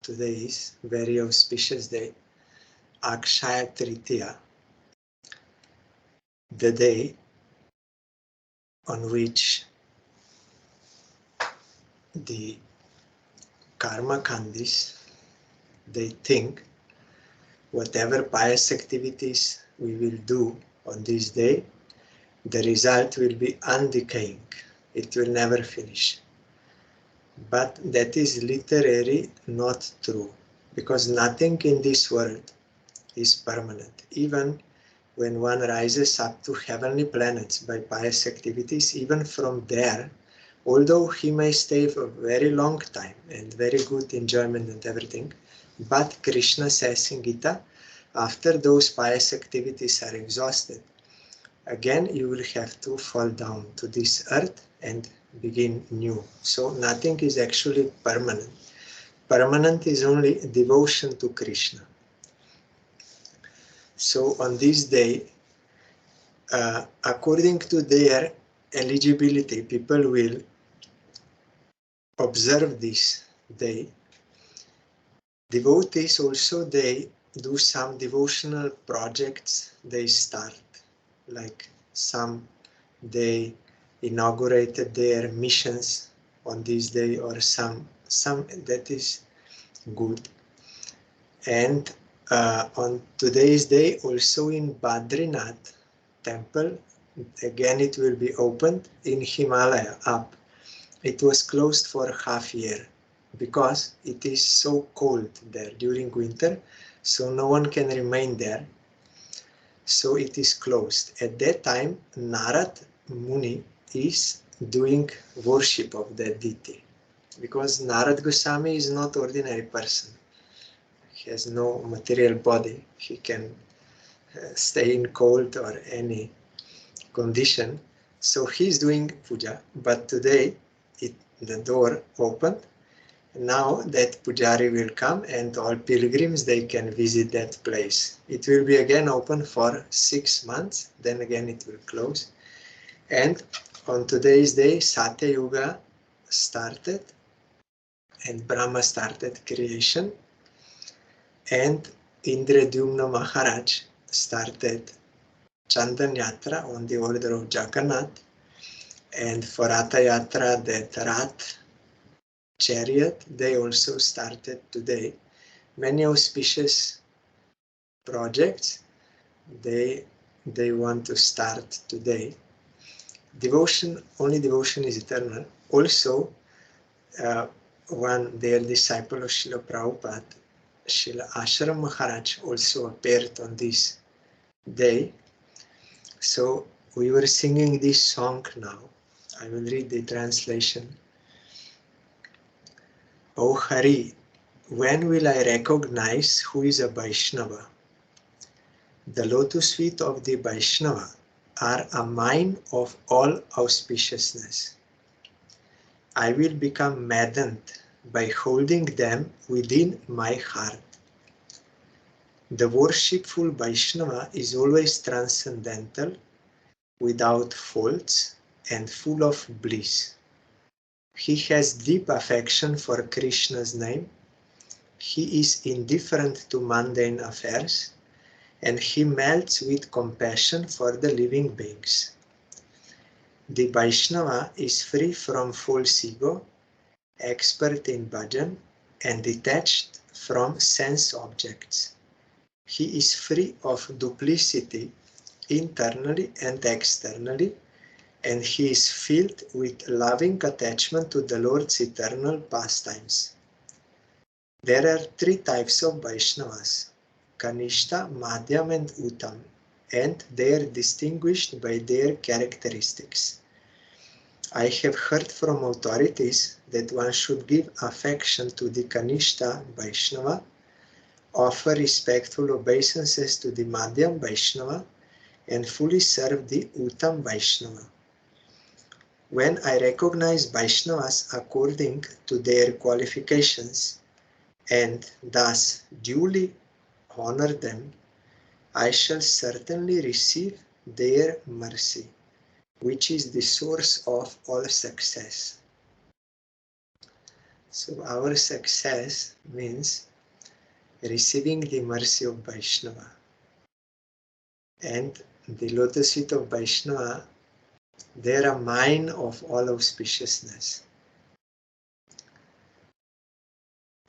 today is a very auspicious day, Aksaya Tritiya, the day on which the karma kandis, they think whatever pious activities we will do on this day, the result will be undecaying. It will never finish. But that is literally not true, because nothing in this world is permanent. Even when one rises up to heavenly planets by pious activities, even from there, although he may stay for a very long time and very good enjoyment and everything, but Krishna says in Gita, after those pious activities are exhausted, again you will have to fall down to this earth and begin new. So nothing is actually permanent. Permanent is only devotion to Krishna. So on this day, according to their eligibility, people will observe this day. Devotees also, they do some devotional projects they start, like some they inaugurated their missions on this day, or some that is good. And on today's day, also in Badrinath temple, again it will be opened in Himalaya up. It was closed for half year because it is so cold there during winter, so no one can remain there. So it is closed. At that time, Narad Muni is doing worship of that deity, because Narad Goswami is not ordinary person. He has no material body. He can stay in cold or any condition. So he's doing puja, but today the door opened. Now that Pujari will come and all pilgrims, they can visit that place. It will be again open for 6 months, then again it will close. And on today's day, Satya Yuga started and Brahma started creation, and Indradyumna Maharaj started Candan Yatra on the order of Jagannath, and for Ratha Yatra, that Rath chariot, they also started today. Many auspicious projects they want to start today. Devotion, only devotion is eternal. Also, their disciple of Srila Prabhupada, Srila Asram Maharaj, also appeared on this day. So we were singing this song now. I will read the translation. O Hari, when will I recognize who is a Vaishnava? The lotus feet of the Vaishnava are a mine of all auspiciousness. I will become maddened by holding them within my heart. The worshipful Vaishnava is always transcendental, without faults, and full of bliss. He has deep affection for Krishna's name. He is indifferent to mundane affairs, and he melts with compassion for the living beings. The Vaishnava is free from false ego, expert in bhajan, and detached from sense objects. He is free of duplicity internally and externally, and he is filled with loving attachment to the Lord's eternal pastimes. There are 3 types of Vaishnavas, Kanishta, Madhyam and Uttam, and they are distinguished by their characteristics. I have heard from authorities that one should give affection to the Kanishta Vaishnava, offer respectful obeisances to the Madhyam Vaishnava, and fully serve the Uttam Vaishnava. When I recognize Vaishnavas according to their qualifications and thus duly honor them, I shall certainly receive their mercy, which is the source of all success. So our success means receiving the mercy of Vaishnava. And the lotus feet of Vaishnava, they are a mine of all auspiciousness.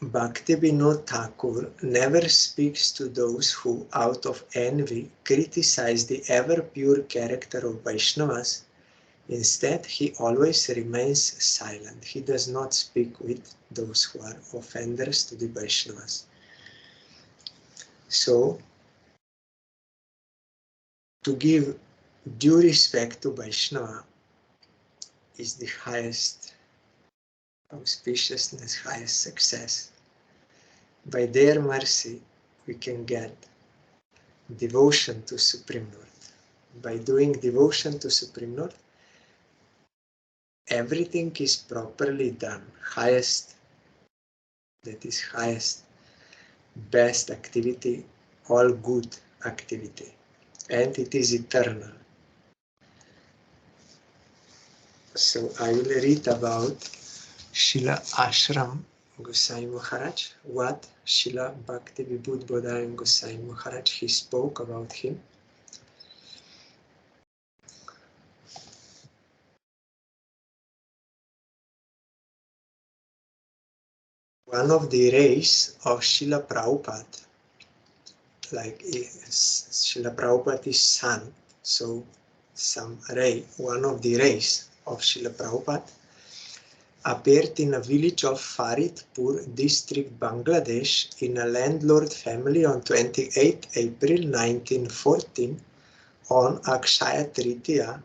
Bhakti Vinod Thakur never speaks to those who, out of envy, criticize the ever-pure character of Vaishnavas. Instead, he always remains silent. He does not speak with those who are offenders to the Vaishnavas. So, to give due respect to Vaishnava is the highest auspiciousness, highest success. By their mercy, we can get devotion to Supreme Lord. By doing devotion to Supreme Lord, everything is properly done. Highest, that is highest, best activity, all good activity. And it is eternal. So I will read about Srila Asram Gosai Maharaj, what Srila Bhakti Vibhud Bodhayan Gosai Maharaj, he spoke about him. One of the rays of Srila Prabhupada, like Srila Prabhupada is sun, so some ray, one of the rays of Srila Prabhupada appeared in a village of Faridpur district, Bangladesh, in a landlord family on 28 April 1914 on Aksaya Tritiya,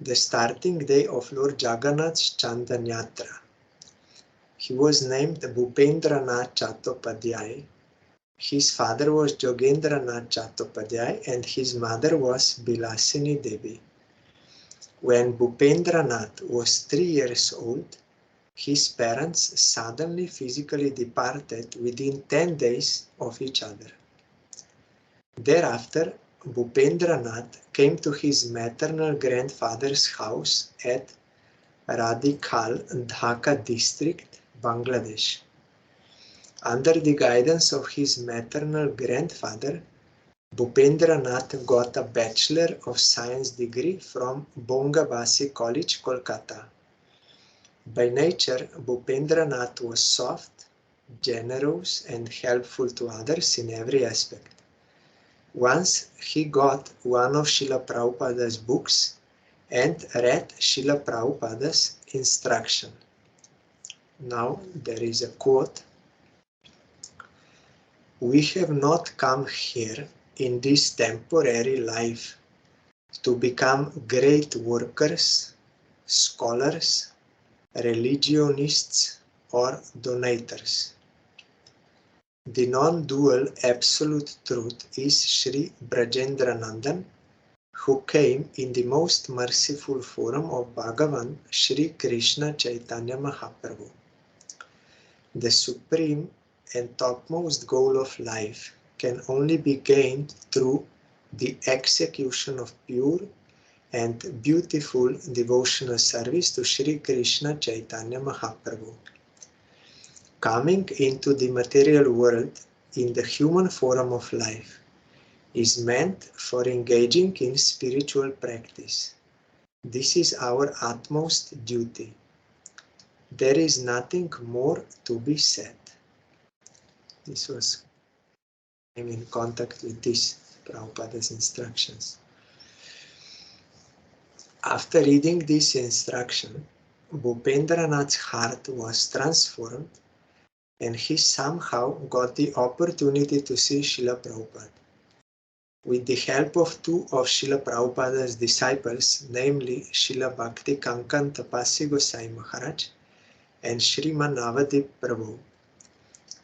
the starting day of Lord Jagannath's Candan Yatra. He was named Bhupendranath Chattopadhyay. His father was Jogendranath Chattopadhyay and his mother was Bilasini Devi. When Bhupendranath was 3 years old, his parents suddenly physically departed within 10 days of each other. Thereafter, Bhupendranath came to his maternal grandfather's house at Radikal, Dhaka district, Bangladesh. Under the guidance of his maternal grandfather, Bhupendranath got a Bachelor of Science degree from Bongabasi College, Kolkata. By nature, Bhupendranath was soft, generous, and helpful to others in every aspect. Once he got one of Srila Prabhupada's books and read Srila Prabhupada's instruction. Now there is a quote. We have not come here in this temporary life to become great workers, scholars, religionists, or donators. The non-dual absolute truth is Sri Brajendranandan, who came in the most merciful form of Bhagavan Sri Krishna Chaitanya Mahaprabhu. The supreme and topmost goal of life can only be gained through the execution of pure and beautiful devotional service to Sri Krishna Chaitanya Mahaprabhu. Coming into the material world in the human form of life is meant for engaging in spiritual practice. This is our utmost duty. There is nothing more to be said. This was in contact with this Prabhupada's instructions. After reading this instruction, Bhupendranath's heart was transformed and he somehow got the opportunity to see Srila Prabhupada. With the help of two of Srila Prabhupada's disciples, namely Srila Bhakti Kankan Tapasi Gosai Maharaj and Sriman Navadip Prabhu,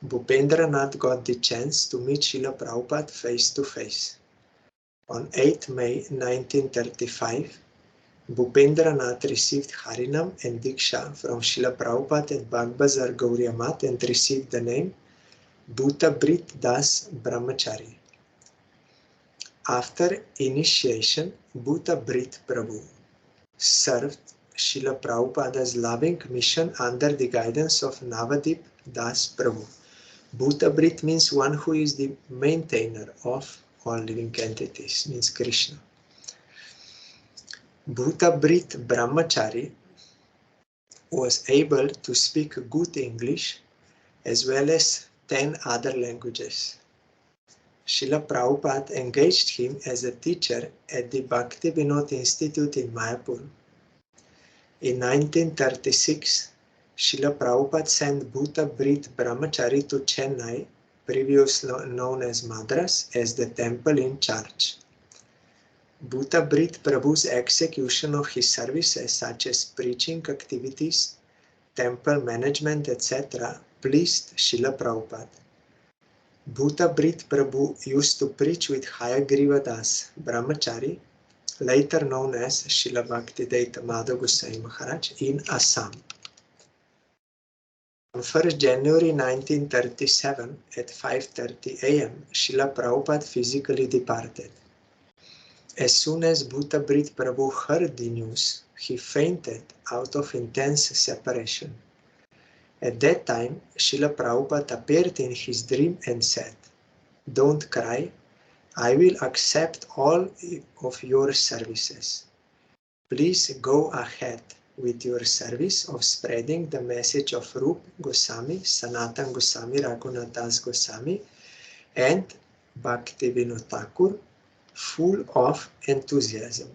Bhupendranath got the chance to meet Srila Prabhupada face to face. On 8 May 1935, Bhupendranath received Harinam and Diksha from Srila Prabhupada at Bagbazar Gauriya Math and received the name Bhuta Brit Das Brahmachari. After initiation, Bhuta Brit Prabhu served Srila Prabhupada's loving mission under the guidance of Navadip Das Prabhu. Bhutabrit means one who is the maintainer of all living entities, means Krishna. Bhutabrit Brahmachari was able to speak good English as well as 10 other languages. Srila Prabhupada engaged him as a teacher at the Bhakti Vinod Institute in Mayapur. In 1936, Srila Prabhupada sent Bhutabrit Brahmachari to Chennai, previously known as Madras, as the temple in charge. Bhutabrit Prabhu's execution of his services such as preaching activities, temple management, etc. pleased Srila Prabhupada. Bhutabrit Prabhu used to preach with Hayagriva Das Brahmachari, later known as Srila Bhakti Saudha Asram Maharaj, in Assam. On 1st January 1937 at 5:30 am, Srila Prabhupada physically departed. As soon as Bhutabrit Prabhu heard the news, he fainted out of intense separation. At that time, Srila Prabhupada appeared in his dream and said, "Don't cry, I will accept all of your services. Please go ahead with your service of spreading the message of Rup Goswami, Sanatan Goswami, Raghunath Das Goswami, and Bhakti Vinod Thakur, full of enthusiasm."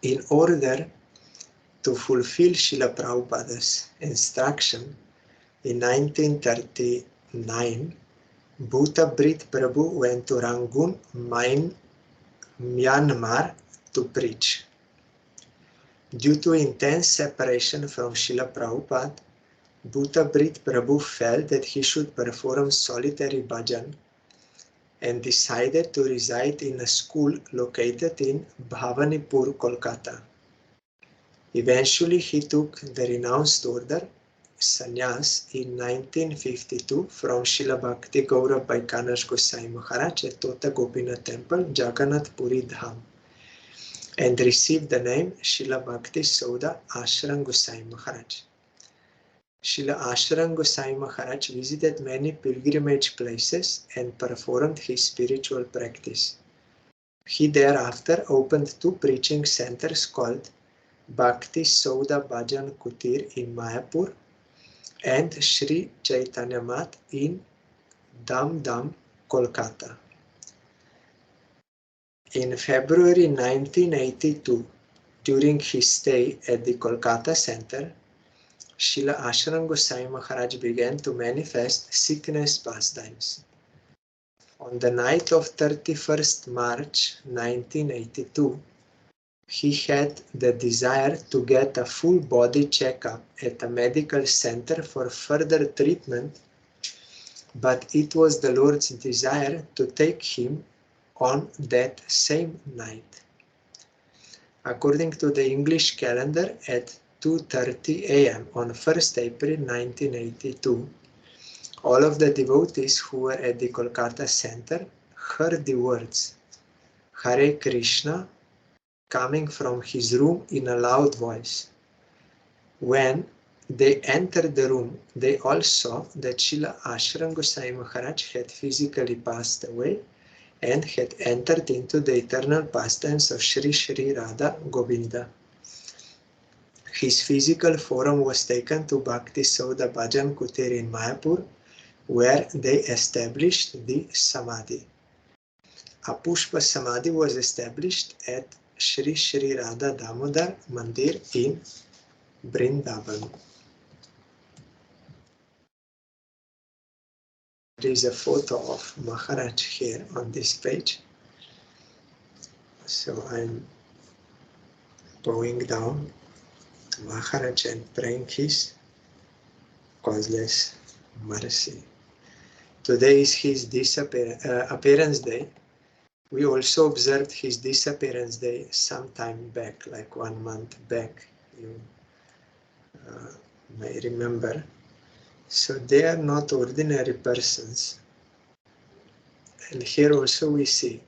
In order to fulfill Srila Prabhupada's instruction, in 1939, Bhutabrit Prabhu went to Rangoon, Myanmar, to preach. Due to intense separation from Srila Prabhupada, Bhutabrit Prabhu felt that he should perform solitary bhajan and decided to reside in a school located in Bhavanipur, Kolkata. Eventually, he took the renounced order, sannyas, in 1952 from Srila Bhakti Gaurav Baikanath Goswami Maharaj at Tota Gopinath Temple, Jagannath Puri Dham, and received the name Srila Bhakti Saudha Asram Goswami Maharaj. Srila Asram Goswami Maharaj visited many pilgrimage places and performed his spiritual practice. He thereafter opened two preaching centers called Bhakti Saudha Bhajan Kutir in Mayapur and Sri Chaitanya Math in Dam Dam, Kolkata. In February 1982, during his stay at the Kolkata Center, Srila Asram Goswami Maharaj began to manifest sickness pastimes. On the night of 31st March 1982, he had the desire to get a full body checkup at a medical center for further treatment, but it was the Lord's desire to take him on that same night. According to the English calendar, at 2:30 am on 1st April 1982, all of the devotees who were at the Kolkata center heard the words Hare Krishna coming from his room in a loud voice. When they entered the room, they all saw that Srila Asram Goswami Maharaj had physically passed away and had entered into the eternal pastimes of Sri Sri Radha Govinda. His physical form was taken to Bhakti Saudha Bhajan Kutir in Mayapur, where they established the Samadhi. A Pushpa Samadhi was established at Sri Sri Radha Damodar Mandir in Vrindavan. There is a photo of Maharaj here on this page. So I'm bowing down to Maharaj and praying his causeless mercy. Today is his appearance day. We also observed his disappearance day some time back, like 1 month back, you may remember. So they are not ordinary persons. And here also we see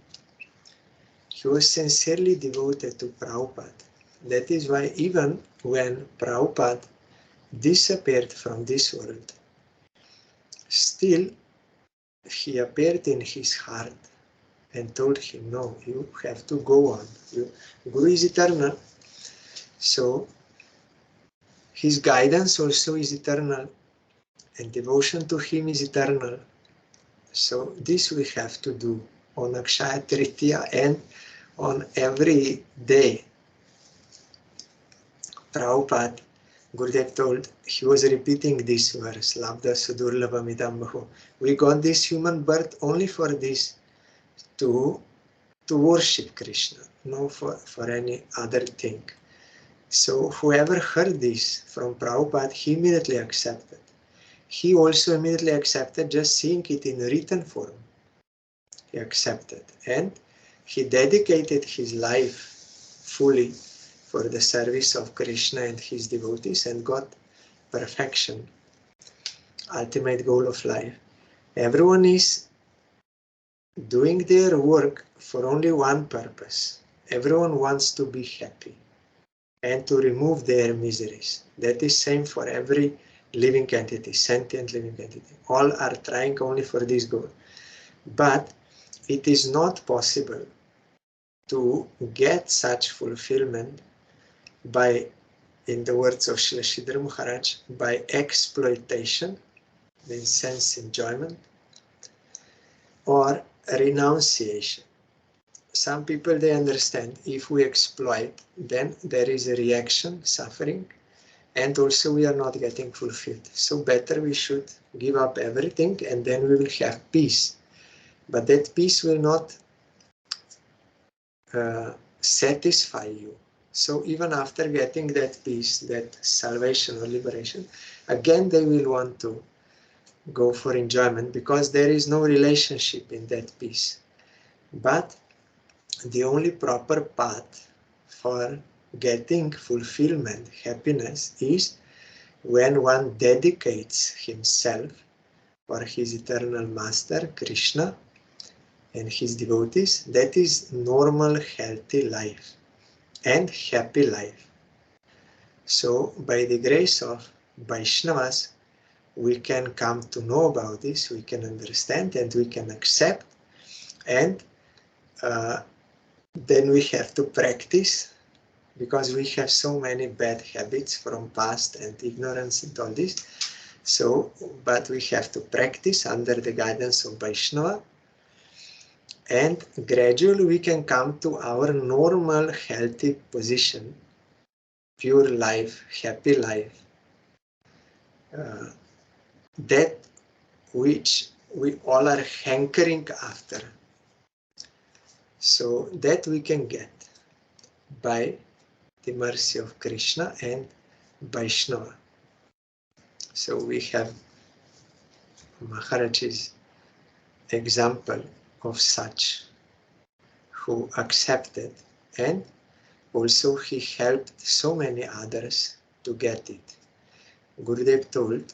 he was sincerely devoted to Prabhupada. That is why even when Prabhupada disappeared from this world, still he appeared in his heart and told him, no, you have to go on. Guru is eternal. So his guidance also is eternal and devotion to him is eternal. So this we have to do on Aksaya Tritiya and on every day. Prabhupada, Gurudev told, he was repeating this verse, Labda Sudurlabha Midambahu. We got this human birth only for this, to worship Krishna, no for any other thing. So whoever heard this from Prabhupada, he immediately accepted. He also immediately accepted just seeing it in written form. He accepted and he dedicated his life fully for the service of Krishna and his devotees and got perfection, ultimate goal of life. Everyone is doing their work for only one purpose. Everyone wants to be happy and to remove their miseries. That is same for every living entity, sentient living entity. All are trying only for this goal. But it is not possible to get such fulfillment by, in the words of Srila Sridhar Maharaj, by exploitation, means sense enjoyment, or renunciation. Some people, they understand if we exploit, then there is a reaction, suffering, and also we are not getting fulfilled. So better we should give up everything and then we will have peace. But that peace will not satisfy you. So even after getting that peace, that salvation or liberation, again they will want to go for enjoyment because there is no relationship in that peace. But the only proper path for getting fulfillment, happiness, is when one dedicates himself for his eternal master, Krishna, and his devotees. That is normal, healthy life and happy life. So by the grace of Vaishnavas, we can come to know about this, we can understand and we can accept, and then we have to practice, because we have so many bad habits from past and ignorance and all this. So, but we have to practice under the guidance of Vaishnava, and gradually we can come to our normal healthy position, pure life, happy life, that which we all are hankering after. So that we can get by the mercy of Krishna and Vaishnava. So we have Maharaj's example of such, who accepted, and also he helped so many others to get it. Gurudev told,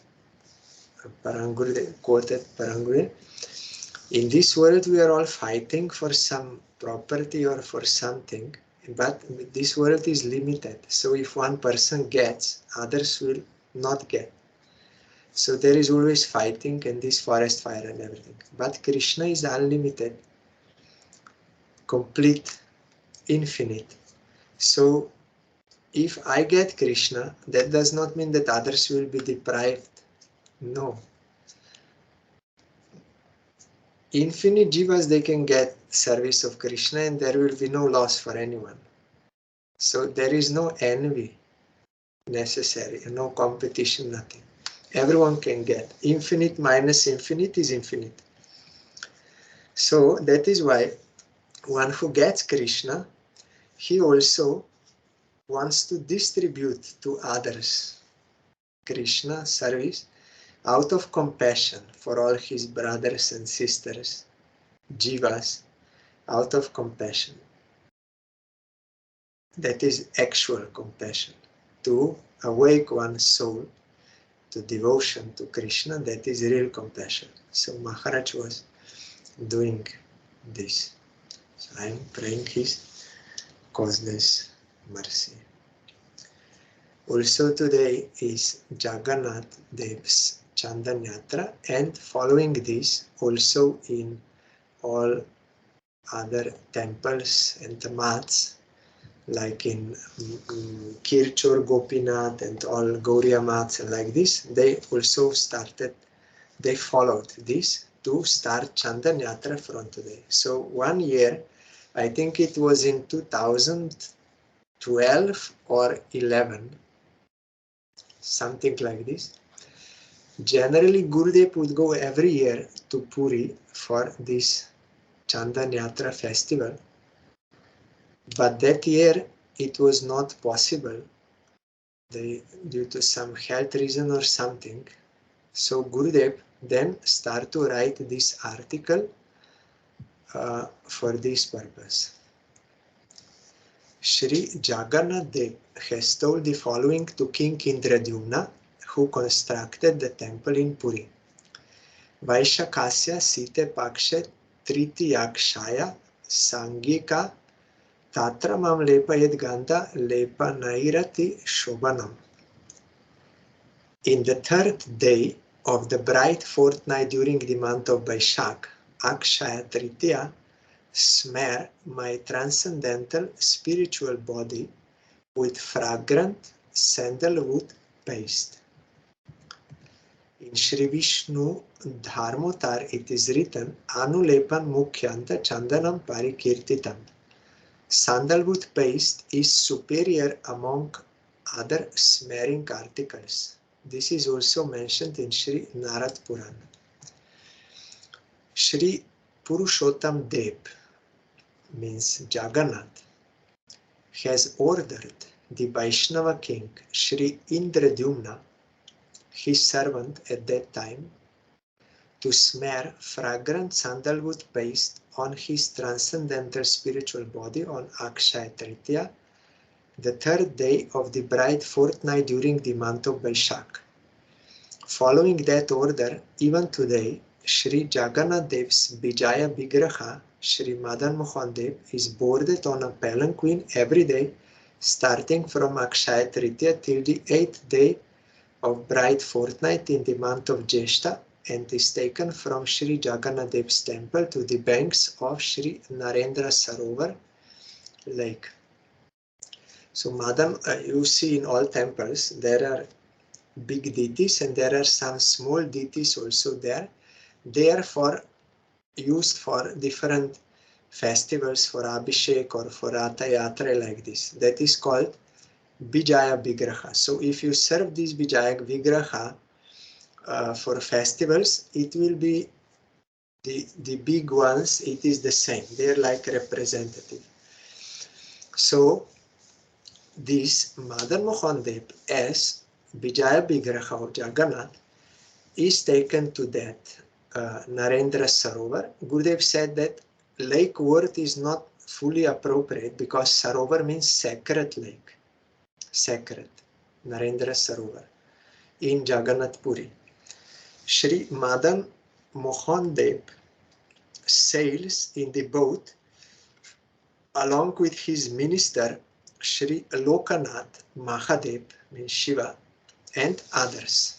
Gurudev quoted Gurudev, in this world we are all fighting for some property or for something, but this world is limited. So if one person gets, others will not get. So there is always fighting and this forest fire and everything. But Krishna is unlimited, complete, infinite. So if I get Krishna, that does not mean that others will be deprived. No. Infinite jivas, they can get service of Krishna and there will be no loss for anyone. So there is no envy necessary, no competition, nothing. Everyone can get. Infinite minus infinite is infinite. So that is why one who gets Krishna, he also wants to distribute to others Krishna service out of compassion for all his brothers and sisters, jivas, out of compassion. That is actual compassion. To awake one's soul to devotion to Krishna, that is real compassion. So Maharaj was doing this. So I am praying his causeless mercy. Also today is Jagannath Dev's Candan Yatra, and following this also in all other temples and the mats, like in Kirchur Gopinath and all Gauriya mats and like this, they also started, they followed this to start Candan Yatra from today. So 1 year, I think it was in 2012 or 11, something like this. Generally, Gurudev would go every year to Puri for this Candan Yatra festival, but that year it was not possible due to some health reason or something. So Gurudev then started to write this article for this purpose. Sri Jagannath Dev has told the following to King Indradyumna, who constructed the temple in Puri. Vaishakasya Site Paksha Tritiya Sangika Tatra Mam Lepayed Gandha Lepanairati Shobhanam. In the third day of the bright fortnight during the month of Vaishak, Akshaya tritiya, smear my transcendental spiritual body with fragrant sandalwood paste. In Sri Vishnu Dharmotar it is written, Anulepan Mukhyanta Chandanam Parikirtitam. Sandalwood paste is superior among other smearing articles. This is also mentioned in Sri Narad Puran. Sri Purushottam Dev, means Jagannath, has ordered the Vaishnava king Sri Indradyumna, his servant at that time, to smear fragrant sandalwood paste on his transcendental spiritual body on Akshaya tritiya, the third day of the bright fortnight during the month of Vaishak. Following that order, even today, Sri Jagannath Dev's Vijaya Vigraha, Sri Madan Mohan Dev, is boarded on a palanquin every day, starting from Akshaya tritiya till the 8th day of bright fortnight in the month of Jeshta, and is taken from Sri Jagannath Dev's temple to the banks of Sri Narendra Sarovar lake. So Madan, you see in all temples, there are big deities and there are some small deities also there. They are used for different festivals, for Abhishek or for Ratha Yatra like this. That is called Vijaya Vigraha. So if you serve this Vijaya Vigraha for festivals, it will be the big ones, it is the same. They are like representative. So this Madan Mohan Dev as Vijaya Vigraha of Jagannath is taken to that Narendra Sarovar. Gurudev said that lake word is not fully appropriate because Sarovar means sacred lake. Sacred. Narendra Sarovar in Jagannath Puri. Sri Madan Mohan Dev sails in the boat along with his minister Sri Lokanath Mahadev, means Shiva, and others.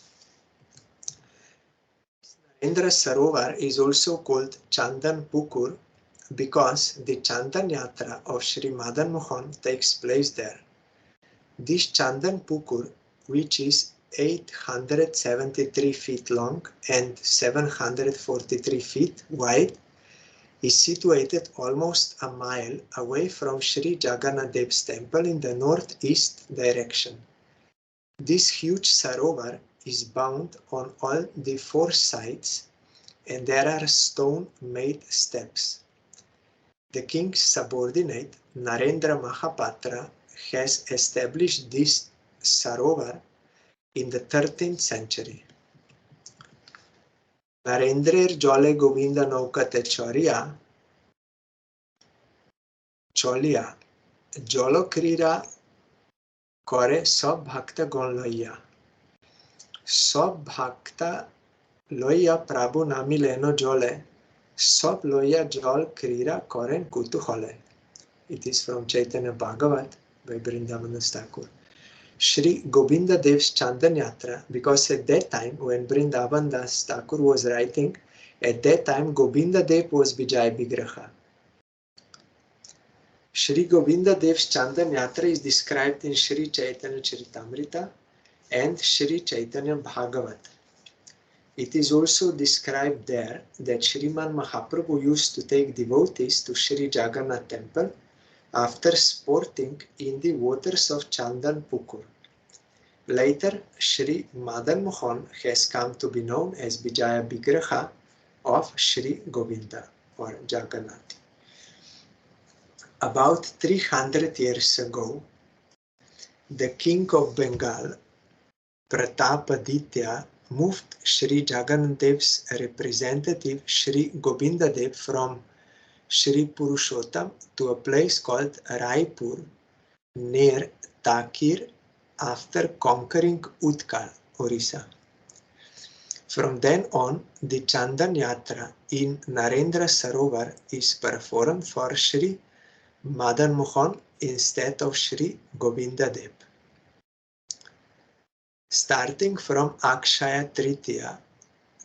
Narendra Sarovar is also called Chandan Pukur because the Candan Yatra of Sri Madan Mohan takes place there. This Candan Pukur, which is 873 feet long and 743 feet wide, is situated almost a mile away from Sri Jagannath Dev's temple in the northeast direction. This huge sarovar is bound on all the 4 sides and there are stone-made steps. The king's subordinate, Narendra Mahapatra, has established this sarovar in the 13th century. Narendrer Jole Govinda Naukate Cholia Jolokrira Kore Sob Bhakta Gon Loya. Sob Bhakta Loya Prabhu Nami Leno Jole Sob Loya Jol Krira Koren Kutuhole. It is from Chaitanya Bhagavat by Vrindavan Thakur. Shri Govinda Dev's Candan Yatra, because at that time when Vrindavan Das Thakur was writing, at that time Govinda Dev was Vijay Vigraha. Shri Govinda Dev's Candan Yatra is described in Shri Chaitanya Charitamrita and Shri Chaitanya Bhagavat. It is also described there that Shriman Mahaprabhu used to take devotees to Shri Jagannath temple after sporting in the waters of Chandan Pukur. Later, Shri Madan Mohan has come to be known as Vijaya Vigraha of Shri Govinda or Jagannath. About 300 years ago, the king of Bengal, Pratapaditya, moved Shri Jagannath Dev's representative Shri Govinda Dev from Shri Purushottam to a place called Raipur near Takir after conquering Utkal, Orissa. From then on, the Candan Yatra in Narendra Sarovar is performed for Shri Madan Mohan instead of Shri Govinda Dev. Starting from Akshaya tritiya,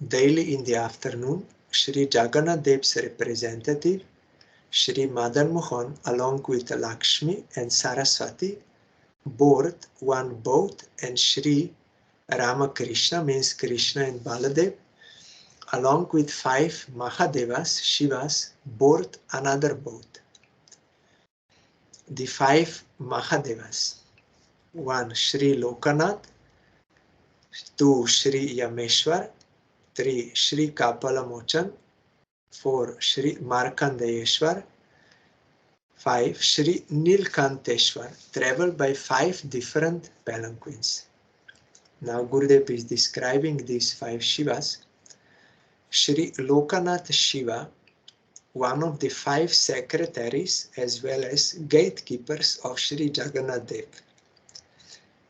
daily in the afternoon, Shri Jagannath Dev's representative, Shri Madan Mohan, along with Lakshmi and Saraswati, board one boat, and Shri Ramakrishna, means Krishna and Baladev, along with 5 Mahadevas, Shivas, board another boat. The 5 Mahadevas: 1 Shri Lokanath, 2 Shri Yameshwar, 3 Shri Kapalamochan, 4 Shri Markandayeshwar, 5 Shri Nilkanteshwar, travel by 5 different palanquins. Now Gurudev is describing these 5 Shivas. Shri Lokanath Shiva, one of the 5 secretaries as well as gatekeepers of Shri Jagannath Dev,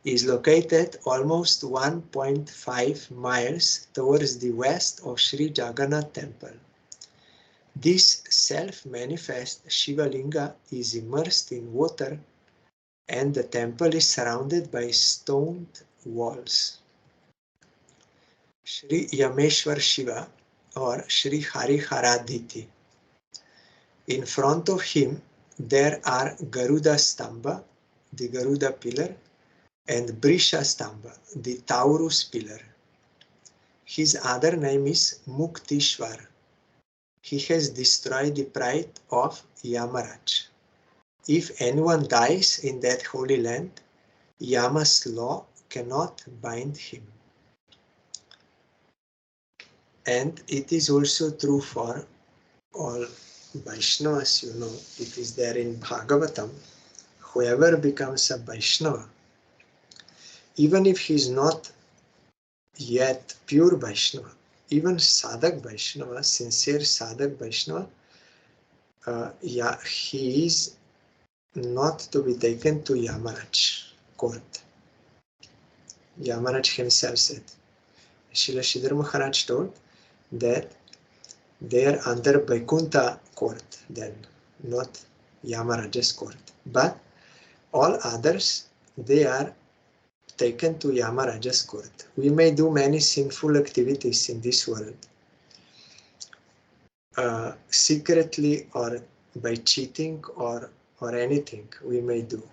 is located almost 1.5 miles towards the west of Shri Jagannath temple. This self-manifest Shiva Linga is immersed in water and the temple is surrounded by stoned walls. Shri Yameshwar Shiva or Shri Hariharaditi. In front of him there are Garuda Stamba, the Garuda pillar, and Brisha Stamba, the Taurus pillar. His other name is Muktishwar. He has destroyed the pride of Yamaraj. If anyone dies in that holy land, Yama's law cannot bind him. And it is also true for all Vaishnavas, you know, it is there in Bhagavatam. Whoever becomes a Vaishnava, even if he is not yet pure Vaishnava, even Sadhak Vaishnava, sincere Sadhak Vaishnava, he is not to be taken to Yamaraj court. Yamaraj himself said. Srila Sridhar Maharaj told that they are under Vaikuntha court then, not Yamaraj's court. But all others, they are taken to Yamaraja's court. We may do many sinful activities in this world, secretly or by cheating or anything we may do.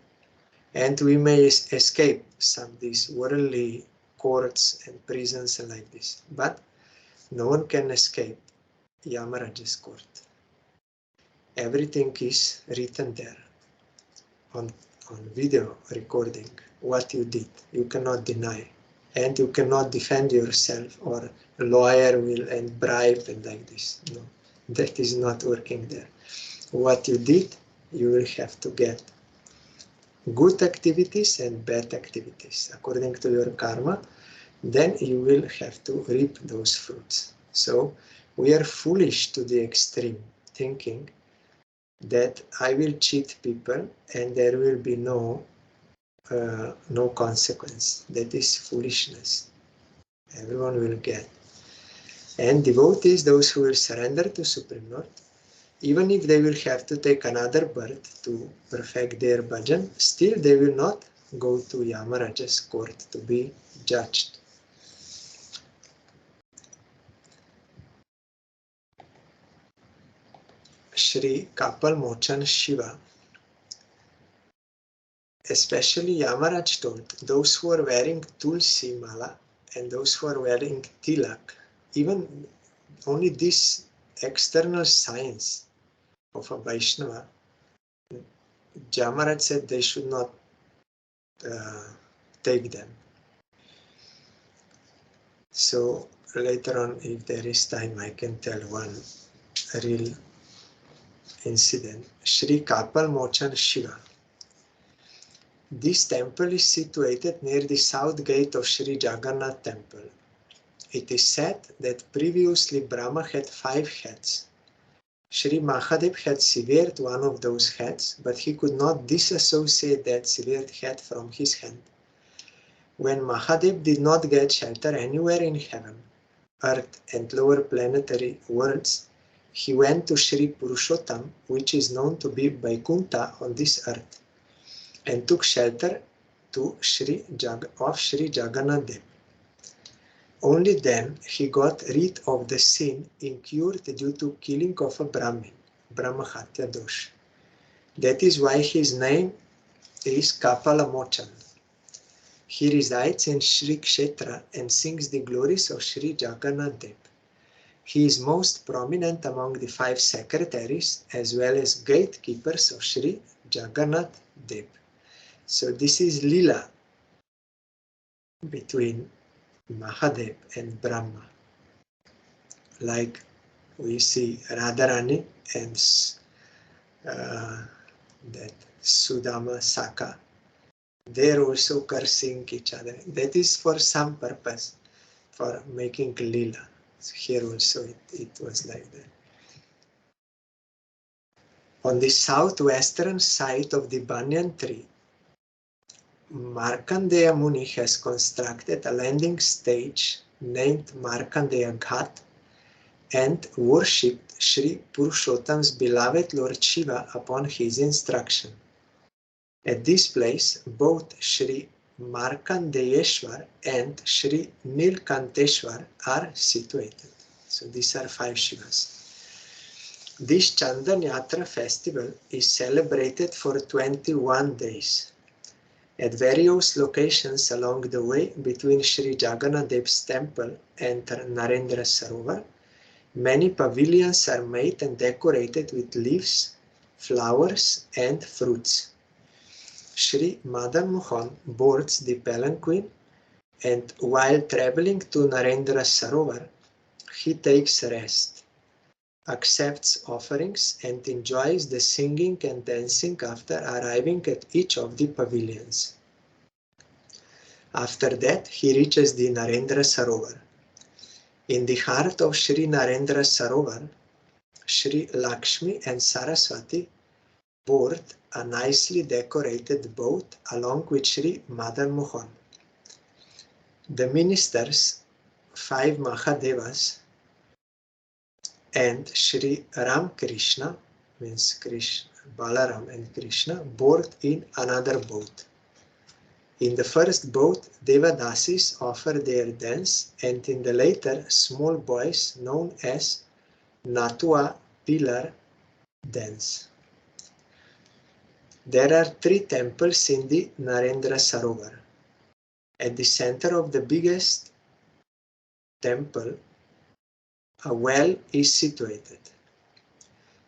And we may escape some of these worldly courts and prisons and like this. But no one can escape Yamaraja's court. Everything is written there on video recording, what you did. You cannot deny. And you cannot defend yourself, or a lawyer will and bribe and like this. No, that is not working there. What you did, you will have to get. Good activities and bad activities. According to your karma, then you will have to reap those fruits. So we are foolish to the extreme, thinking that I will cheat people and there will be no consequence. That is foolishness. Everyone will get. And devotees, those who will surrender to Supreme Lord, even if they will have to take another birth to perfect their bhajan, still they will not go to Yamaraja's court to be judged. Shri Kapal Mochan Shiva, especially Yamaraj told those who are wearing Tulsi Mala and those who are wearing Tilak, even only this external signs of a Vaishnava, Yamaraj said they should not take them. So later on, if there is time, I can tell one real incident. Shri Kapal Mochan Shiva. This temple is situated near the south gate of Shri Jagannath temple. It is said that previously Brahma had 5 heads. Shri Mahadev had severed one of those heads, but he could not disassociate that severed head from his hand. When Mahadev did not get shelter anywhere in heaven, earth and lower planetary worlds, he went to Shri Purushottam, which is known to be Vaikuntha on this earth, and took shelter of Shri Jagannath Dev. Only then he got rid of the sin incurred due to killing of a Brahmin, Brahmahatya dosh. That is why his name is Kapala Mochan. He resides in Shri Kshetra and sings the glories of Shri Jagannath Dev. He is most prominent among the 5 secretaries as well as gatekeepers of Shri Jagannath Dev. So this is Lila between Mahadev and Brahma. Like we see Radharani and that Sudama Saka. They're also cursing each other. That is for some purpose, for making Lila. So here also it was like that. On the southwestern side of the banyan tree, Markandeya Muni has constructed a landing stage named Markandeya Ghat and worshipped Shri Purushottam's beloved Lord Shiva upon his instruction. At this place, both Shri Markandeyeshwar and Shri Nilkanteshwar are situated. So these are 5 Shivas. This Candan Yatra festival is celebrated for 21 days. At various locations along the way between Shri Jagannath Dev's temple and Narendra Sarovar, many pavilions are made and decorated with leaves, flowers, and fruits. Shri Madan Mohan boards the palanquin, and while traveling to Narendra Sarovar, he takes rest, accepts offerings, and enjoys the singing and dancing after arriving at each of the pavilions. After that, he reaches the Narendra Sarovar. In the heart of Shri Narendra Sarovar, Shri Lakshmi and Saraswati board a nicely decorated boat along with Shri Madan Mohan. The ministers, 5 Mahadevas, and Shri Ram Krishna, means Krishna, Balaram and Krishna, board in another boat. In the first boat, Devadasis offer their dance, and in the later, small boys known as Natua Pillar dance. There are 3 temples in the Narendra Sarovar. At the center of the biggest temple, a well is situated.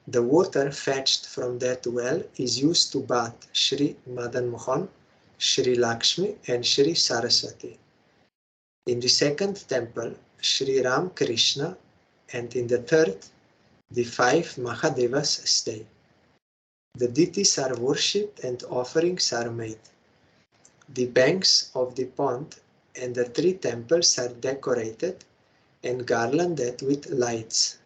The water fetched from that well is used to bath Shri Madan Mohan, Shri Lakshmi, and Shri Saraswati. In the second temple, Shri Ram Krishna, and in the third, the 5 Mahadevas stay. The deities are worshipped and offerings are made. The banks of the pond and the 3 temples are decorated and garlanded with lights.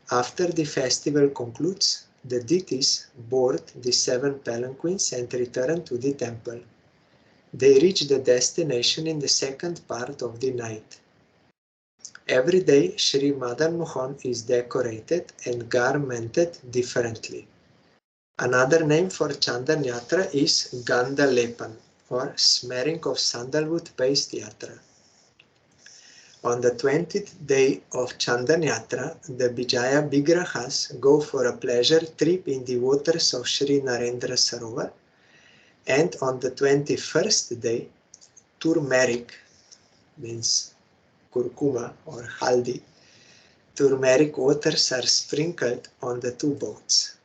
After the festival concludes, the deities board the 7 palanquins and return to the temple. They reach the destination in the second part of the night. Every day, Shri Madan Mohan is decorated and garmented differently. Another name for Candan Yatra is Gandha Lepan, or smearing of sandalwood based yatra. On the 20th day of Candan Yatra, the Vijaya Vigrahas go for a pleasure trip in the waters of Sri Narendra Sarovar, and on the 21st day, turmeric, means kurkuma or haldi, turmeric waters are sprinkled on the two boats.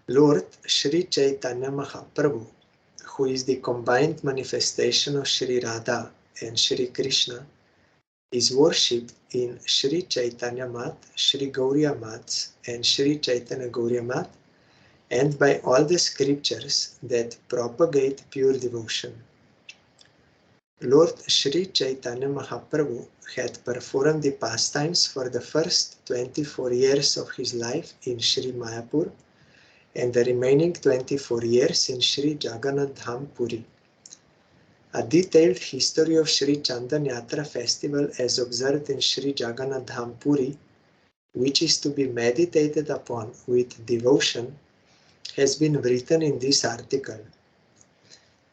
Lord Sri Chaitanya Mahaprabhu, who is the combined manifestation of Sri Radha and Sri Krishna, is worshipped in Sri Chaitanya Mat, Sri Gauriya Mat, and Sri Chaitanya Gauriya Mat, and by all the scriptures that propagate pure devotion. Lord Sri Chaitanya Mahaprabhu had performed the pastimes for the first 24 years of his life in Sri Mayapur and the remaining 24 years in Sri Jagannath Dham Puri. A detailed history of Sri Candan Yatra festival as observed in Sri Jagannath Dham Puri, which is to be meditated upon with devotion, has been written in this article.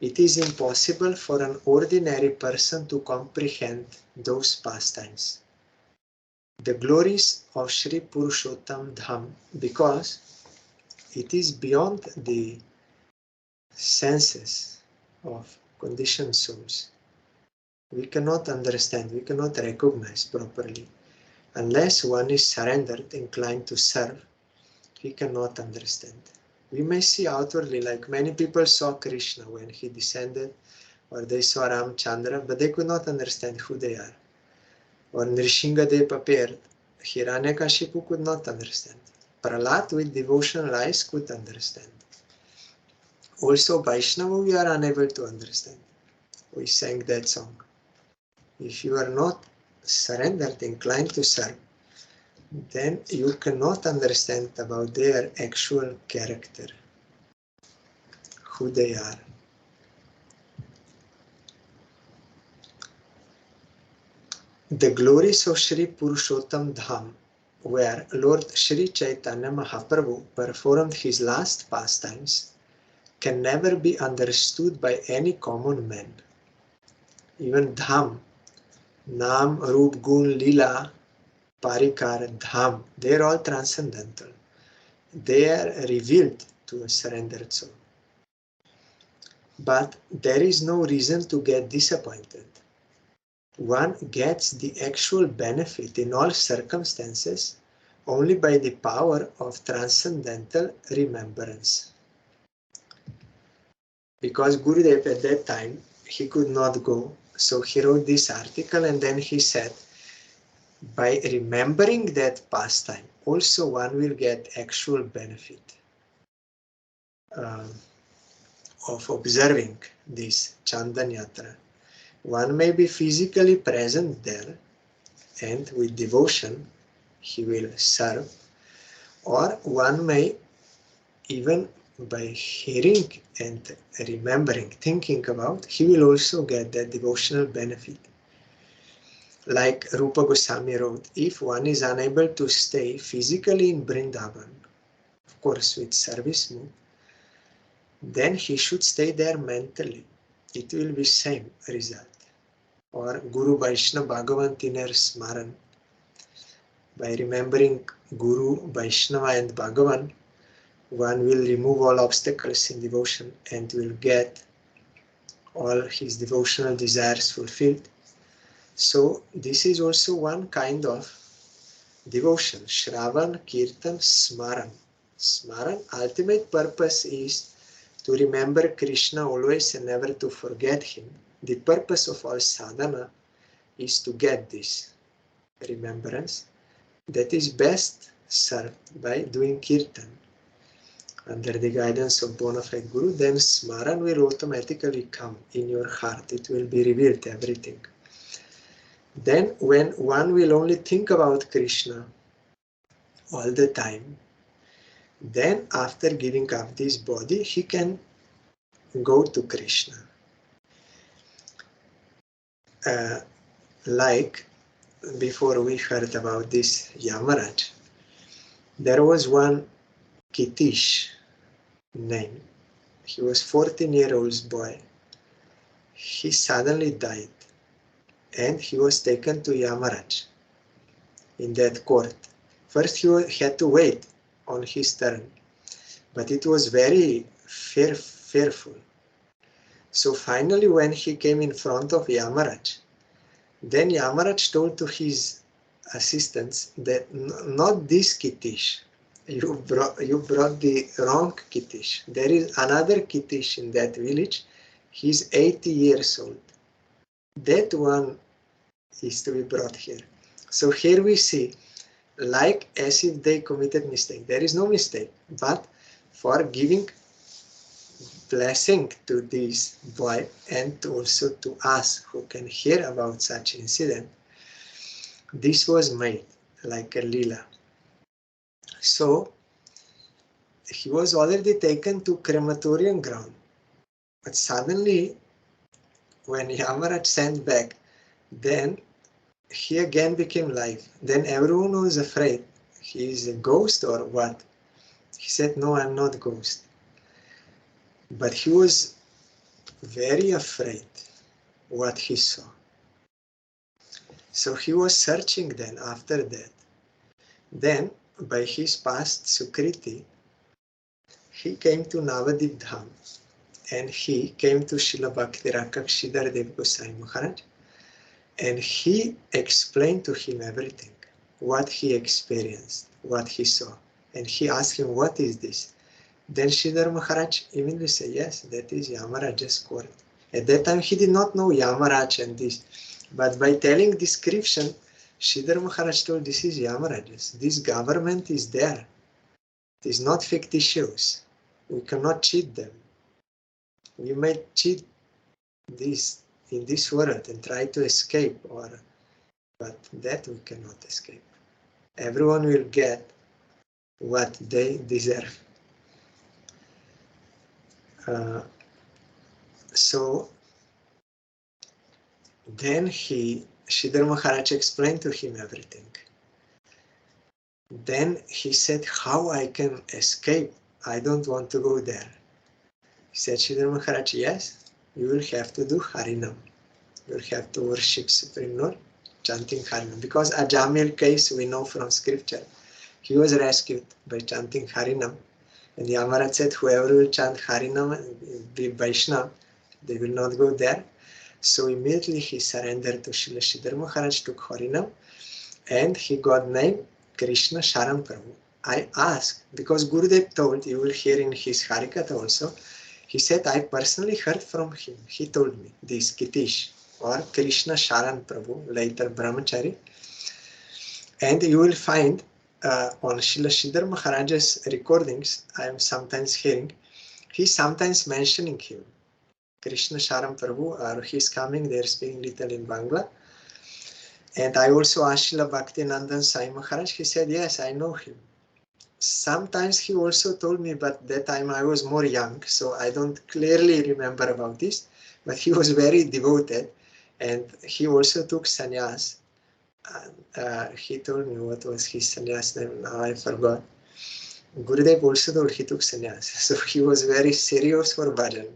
It is impossible for an ordinary person to comprehend those pastimes. The glories of Sri Purushottam Dham, because it is beyond the senses of conditioned souls. We cannot understand, we cannot recognize properly. Unless one is surrendered, inclined to serve, he cannot understand. We may see outwardly, like many people saw Krishna when he descended, or they saw Ramchandra, but they could not understand who they are. Or Nrishingadev appeared, Hiranyakashipu could not understand. Prahlad with devotional eyes could understand. Also Vaishnava we are unable to understand. We sang that song. If you are not surrendered, inclined to serve, then you cannot understand about their actual character, who they are. The glories of Sri Purushottam Dham, where Lord Sri Chaitanya Mahaprabhu performed his last pastimes, can never be understood by any common man. Even Dham, Nam, Rup, Gun, Lila, Parikar, Dham, they are all transcendental. They are revealed to a surrendered soul. But there is no reason to get disappointed. One gets the actual benefit in all circumstances only by the power of transcendental remembrance. Because Gurudev at that time, he could not go, so he wrote this article and then he said, by remembering that pastime, also one will get actual benefit of observing this Candan Yatra. One may be physically present there and with devotion he will serve, or one may even by hearing and remembering, thinking about, he will also get that devotional benefit. Like Rupa Goswami wrote, if one is unable to stay physically in Vrindavan, of course with service mood, then he should stay there mentally. It will be same result. Or Guru Vaishnava Bhagavan Tiner Smaran. By remembering Guru, Vaishnava and Bhagavan, one will remove all obstacles in devotion and will get all his devotional desires fulfilled. So this is also one kind of devotion. Shravan, Kirtan, Smaran. Smaran, ultimate purpose is to remember Krishna always and never to forget him. The purpose of all sadhana is to get this remembrance that is best served by doing Kirtan. Under the guidance of bona fide Guru, then Smaran will automatically come in your heart. It will be revealed, everything. Then when one will only think about Krishna all the time, then after giving up this body, he can go to Krishna. Like before we heard about this Yamaraj, there was one Kitish name. He was 14-year-old boy. He suddenly died and he was taken to Yamaraj in that court. First he had to wait on his turn, but it was very fearful. So finally when he came in front of Yamaraj, then Yamaraj told to his assistants that not this Kitish, you brought the wrong Kitish. There is another Kitish in that village. He's 80 years old. That one is to be brought here. So here we see, like as if they committed mistake. There is no mistake, but for giving blessing to this boy and also to us who can hear about such incident, this was made like a lila. So he was already taken to crematorium ground, but suddenly when Yamaraj sent back, then he again became live. Then everyone was afraid he is a ghost or what. He said, no, I'm not ghost. But he was very afraid what he saw. So he was searching then after that. Then by his past Sukriti, he came to Navadip Dham and he came to Srila Bhakti Rakshidhar Dev Gosai Maharaj and he explained to him everything, what he experienced, what he saw. And he asked him, what is this? Then Sridhar Maharaj immediately said, yes, that is Yamaraj's court. At that time he did not know Yamaraj and this, but by telling description, Sridhar Maharaj told, this is Yamaraj's. This government is there. It is not fictitious. We cannot cheat them. We may cheat this in this world and try to escape, but that we cannot escape. Everyone will get what they deserve. So then Sridhar Maharaj explained to him everything. Then he said, how I can escape? I don't want to go there. He said, Sridhar Maharaj, yes, you will have to do Harinam. You will have to worship Supreme Lord, chanting Harinam. Because Ajamil case we know from scripture. He was rescued by chanting Harinam. And Yamaraj said, whoever will chant Harinam, be Vaishnava, they will not go there. So immediately he surrendered to Srila Sridhar Maharaj, took Harinam, and he got named Krishna Sharan Prabhu. I asked, because Gurudev told, you will hear in his Harikatha also, he said, I personally heard from him. He told me this Kitish or Krishna Sharan Prabhu, later Brahmachari. And you will find on Srila Sridhar Maharaj's recordings, I am sometimes hearing, he's sometimes mentioning him. Krishna Sharan Prabhu, or he's coming, they're speaking little in Bangla. And I also asked Srila Bhakti Nandan Sai Maharaj, he said, yes, I know him. Sometimes he also told me, but that time I was more young, so I don't clearly remember about this, but he was very devoted and he also took sannyas. He told me what was his sannyas name, now I forgot. Gurudev also told he took sannyas, so he was very serious for bhajan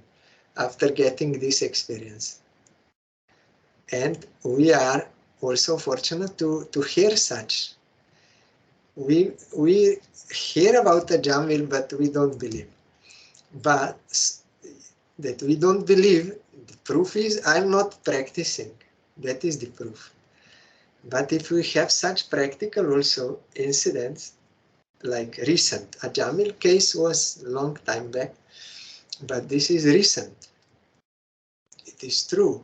after getting this experience. And we are also fortunate to hear such. We hear about the Jamil, but we don't believe. But that we don't believe, the proof is I'm not practicing. That is the proof. But if we have such practical also incidents, like recent, a Jamil case was long time back, but this is recent. It is true.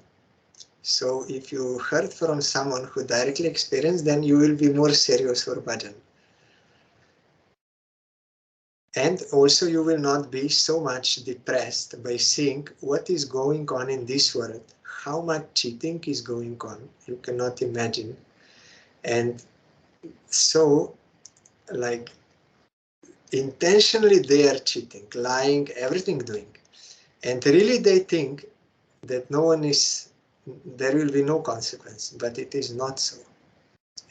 So if you heard from someone who directly experienced, then you will be more serious for bhajan. And also you will not be so much depressed by seeing what is going on in this world, how much cheating is going on, you cannot imagine. And so, like, intentionally they are cheating, lying, everything doing. And really they think that there will be no consequence, but it is not so.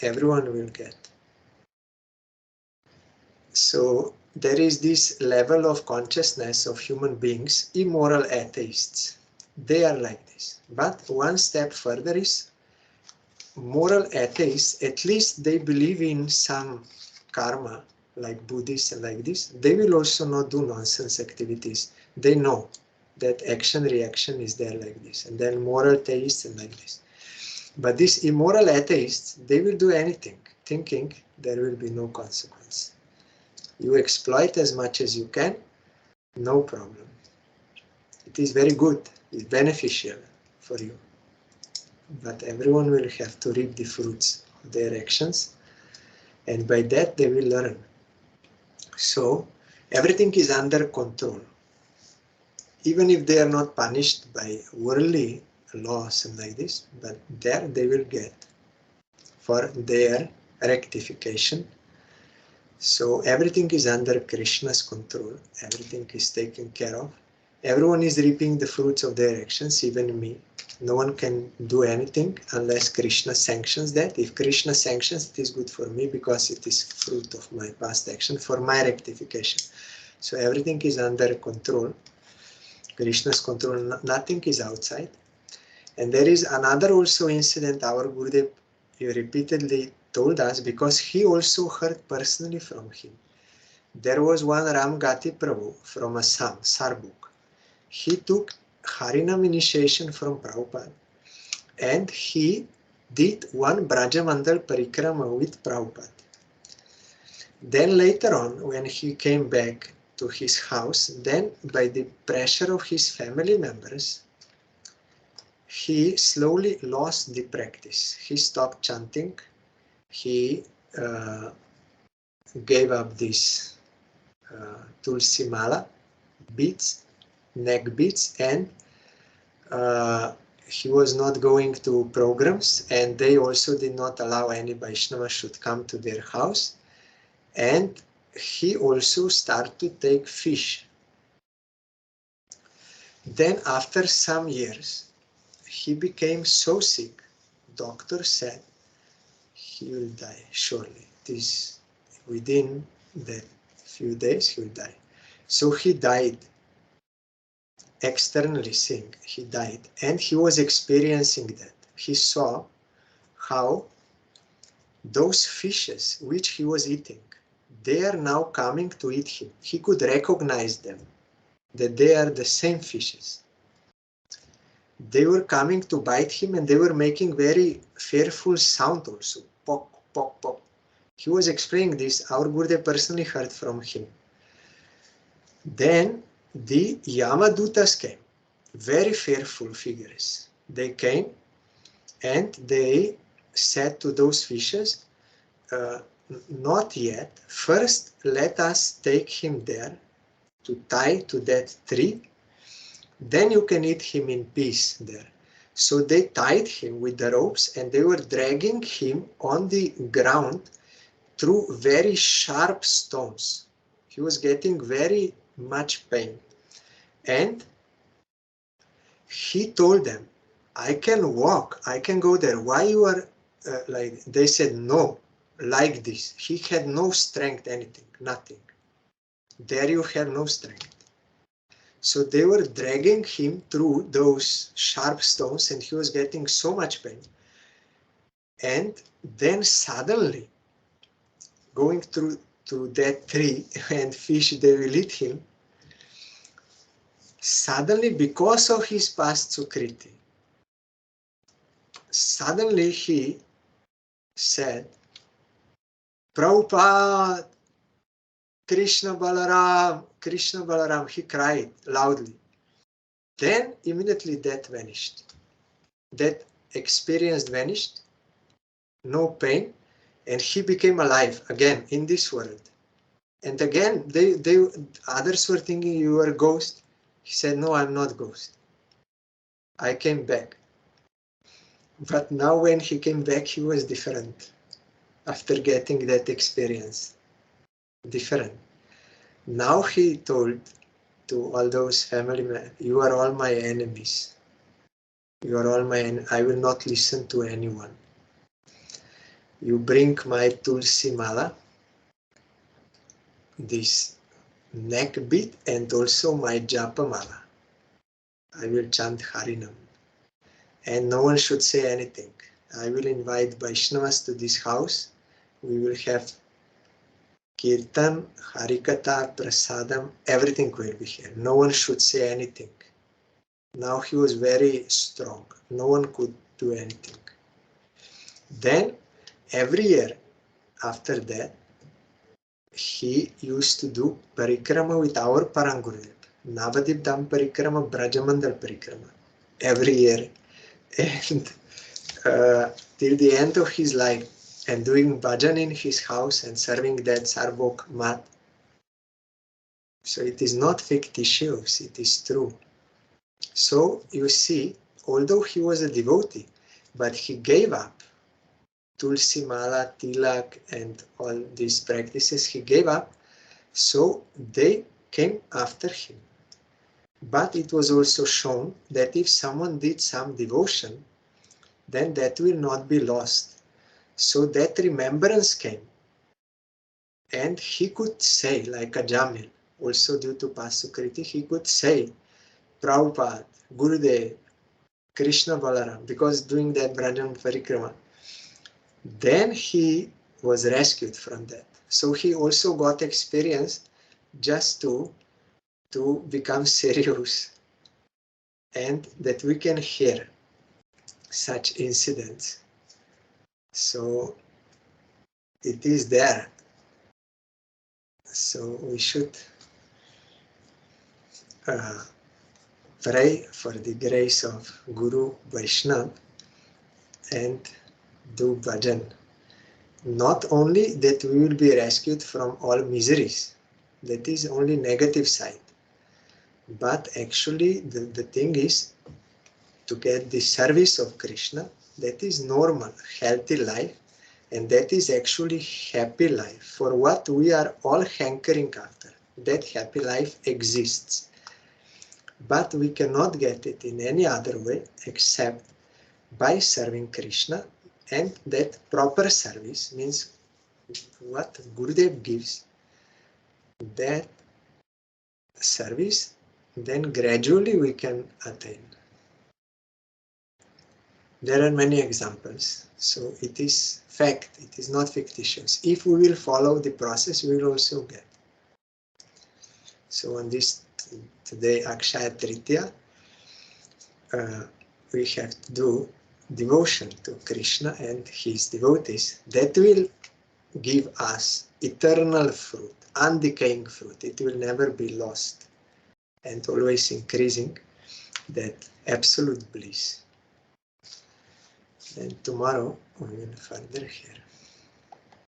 Everyone will get. So there is this level of consciousness of human beings, immoral atheists. They are like this. But one step further is moral atheists, at least they believe in some karma, like Buddhists and like this. They will also not do nonsense activities. They know that action-reaction is there like this. And then moral theists and like this. But these immoral atheists, they will do anything, thinking there will be no consequence. You exploit as much as you can, no problem. It is very good, it's beneficial for you. But everyone will have to reap the fruits of their actions, and by that they will learn. So everything is under control. Even if they are not punished by worldly laws and like this, but there they will get for their rectification. So everything is under Krishna's control. Everything is taken care of. Everyone is reaping the fruits of their actions, even me. No one can do anything unless Krishna sanctions that. If Krishna sanctions, it is good for me because it is fruit of my past action, for my rectification. So everything is under control. Krishna's control, nothing is outside. And there is another also incident our Gurudev repeatedly told us, because he also heard personally from him. There was one Ramgati Prabhu from Assam, Sarbuk. He took Harinam initiation from Prabhupada, and he did one Brajamandal Parikrama with Prabhupada. Then later on, when he came back to his house, then by the pressure of his family members, he slowly lost the practice. He stopped chanting. He gave up this Tulsi Mala beads, neck beads, and he was not going to programs, and they also did not allow any Vaishnava should come to their house. And he also started to take fish. Then after some years, he became so sick, doctor said he will die surely. This within that few days he will die. So he died. Externally seeing, he died, and he was experiencing that. He saw how those fishes which he was eating, they are now coming to eat him. He could recognize them, that they are the same fishes. They were coming to bite him, and they were making very fearful sound also. Pok, pok, pok. He was explaining this. Our Gurudev personally heard from him. Then the Yamadutas came, very fearful figures. They came and they said to those fishes, not yet. First, let us take him there to tie to that tree. Then you can eat him in peace there. So they tied him with the ropes, and they were dragging him on the ground through very sharp stones. He was getting very much pain. And he told them, I can walk, I can go there. Why you are like? They said, no, like this. He had no strength, anything, nothing. There you have no strength. So they were dragging him through those sharp stones, and he was getting so much pain. And then suddenly, going through to that tree, and fish, they will eat him. Suddenly, because of his past Sukriti, suddenly he said, Prabhupada, Krishna Balaram, he cried loudly. Then immediately that vanished. That experience vanished, no pain, and he became alive again in this world. And again, others were thinking you were a ghost. He said, no, I'm not ghost. I came back. But now when he came back, he was different. After getting that experience, different. Now he told to all those family members, you are all my enemies. You are all my enemies. I will not listen to anyone. You bring my Tulsi Mala, this neck beat and also my japa mala. I will chant Harinam. And no one should say anything. I will invite Vaishnavas to this house. We will have Kirtan, Harikatha, Prasadam, everything will be here. No one should say anything. Now he was very strong. No one could do anything. Then every year after that, he used to do parikrama with our Parangurudev. Navadip Dham Parikrama, Brajamandal Parikrama. Every year. And till the end of his life, and doing bhajan in his house and serving that Sarvok Mat. So it is not fictitious, it is true. So you see, although he was a devotee, but he gave up Tulsi Mala, Tilak, and all these practices, he gave up, so they came after him. But it was also shown that if someone did some devotion, then that will not be lost. So that remembrance came. And he could say, like a Jamil, also due to past Sukriti, he could say, Prabhupada, Gurudev, Krishna Balaram, because doing that Brajan Parikrama. Then he was rescued from that. So he also got experience just to become serious. And that we can hear such incidents. So it is there. So we should pray for the grace of Guru Vaishnava and do bhajan. Not only that we will be rescued from all miseries, that is only negative side, but actually the thing is to get the service of Krishna, that is normal, healthy life, and that is actually happy life, for what we are all hankering after. That happy life exists. But we cannot get it in any other way except by serving Krishna, and that proper service means what Gurudev gives, that service, then gradually we can attain. There are many examples, so it is fact, it is not fictitious. If we will follow the process, we will also get. So on this today, Aksaya tritiya, we have to do devotion to Krishna and his devotees. That will give us eternal fruit, undecaying fruit. It will never be lost and always increasing, that absolute bliss. Then tomorrow we will further hear.